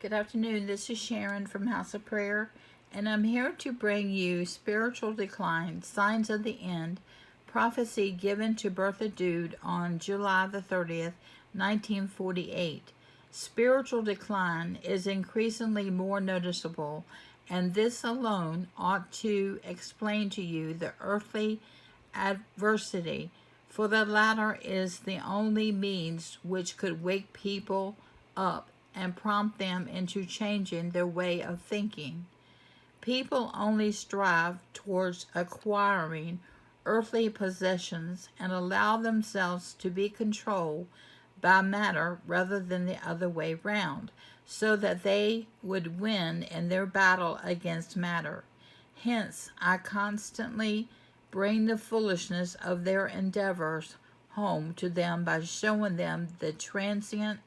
Good afternoon. This is Sharon from House of Prayer, and I'm here to bring you Spiritual Decline, Signs of the End, prophecy given to Bertha Dudde on July the 30th, 1948. Spiritual decline is increasingly more noticeable, and this alone ought to explain to you the earthly adversity, for the latter is the only means which could wake people up and prompt them into changing their way of thinking. People only strive towards acquiring earthly possessions and allow themselves to be controlled by matter rather than the other way round, so that they would win in their battle against matter. Hence, I constantly bring the foolishness of their endeavors home to them by showing them the transient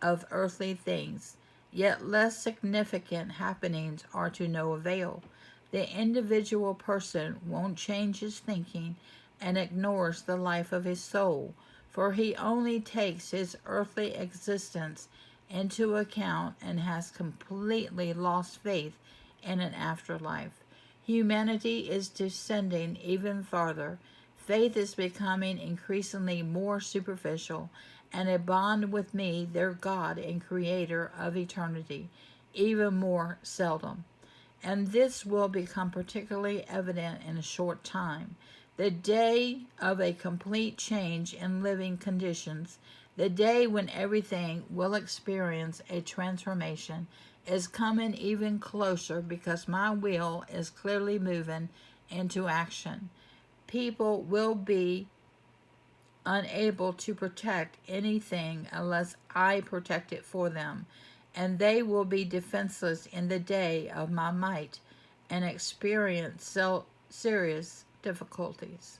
of earthly things, yet less significant happenings are to no avail. The individual person won't change his thinking and ignores the life of his soul, for he only takes his earthly existence into account and has completely lost faith in an afterlife. Humanity is descending even farther. Faith is becoming increasingly more superficial, and a bond with me, their God and Creator of eternity, even more seldom. And this will become particularly evident in a short time. The day of a complete change in living conditions, the day when everything will experience a transformation, is coming even closer because my will is clearly moving into action. People will be unable to protect anything unless I protect it for them, and they will be defenseless in the day of my might and experience serious difficulties.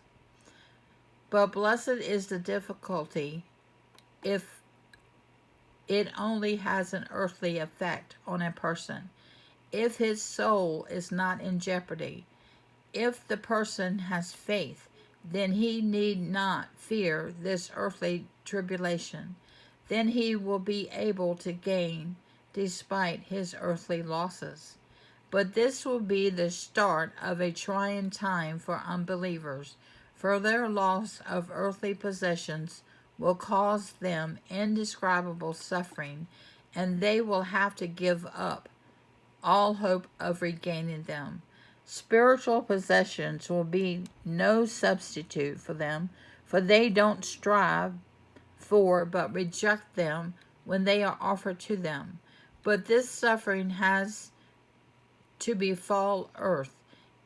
But blessed is the difficulty if it only has an earthly effect on a person, if his soul is not in jeopardy. If the person has faith, then he need not fear this earthly tribulation. Then he will be able to gain despite his earthly losses. But this will be the start of a trying time for unbelievers, for their loss of earthly possessions will cause them indescribable suffering, and they will have to give up all hope of regaining them. Spiritual possessions will be no substitute for them, for they don't strive for but reject them when they are offered to them. But this suffering has to befall earth.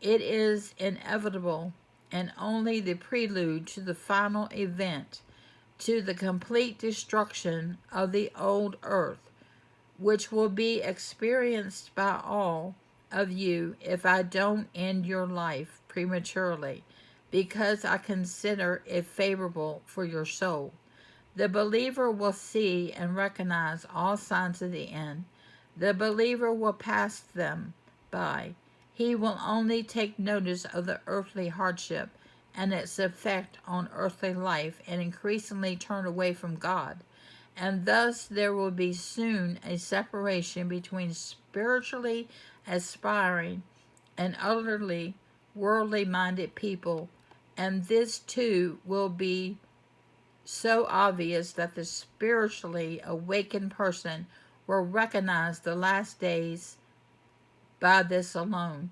It is inevitable and only the prelude to the final event, to the complete destruction of the old earth, which will be experienced by all of you if I don't end your life prematurely, because I consider it favorable for your soul. The believer will see and recognize all signs of the end. The believer will pass them by. He will only take notice of the earthly hardship and its effect on earthly life and increasingly turn away from God. And thus there will be soon a separation between spiritually aspiring and utterly worldly-minded people, and this too will be so obvious that the spiritually awakened person will recognize the last days by this alone.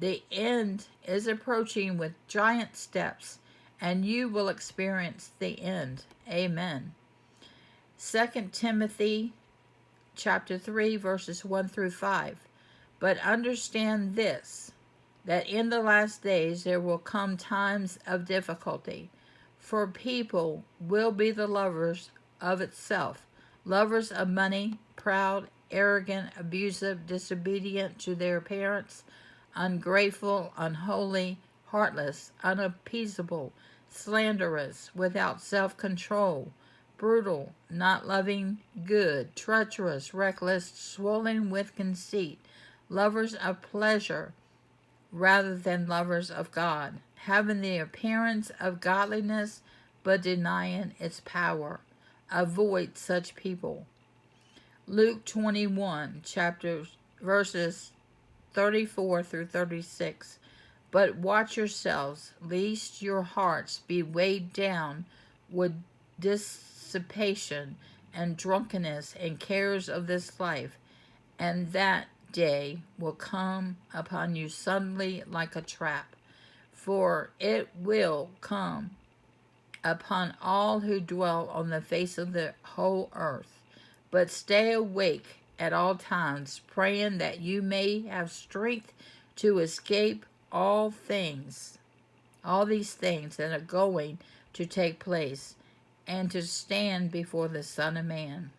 The end is approaching with giant steps, and you will experience the end. Amen. 2 Timothy chapter 3, verses 1 through 5. But understand this, that in the last days there will come times of difficulty, for people will be the lovers of itself, lovers of money, proud, arrogant, abusive, disobedient to their parents, ungrateful, unholy, heartless, unappeasable, slanderous, without self-control, brutal, not loving good, treacherous, reckless, swollen with conceit, lovers of pleasure rather than lovers of God, having the appearance of godliness but denying its power. Avoid such people. Luke 21, verses 34 through 36. But watch yourselves, lest your hearts be weighed down with dissipation and drunkenness and cares of this life, and that day will come upon you suddenly like a trap. For it will come upon all who dwell on the face of the whole earth. But stay awake at all times, praying that you may have strength to escape all these things that are going to take place, and to stand before the Son of Man.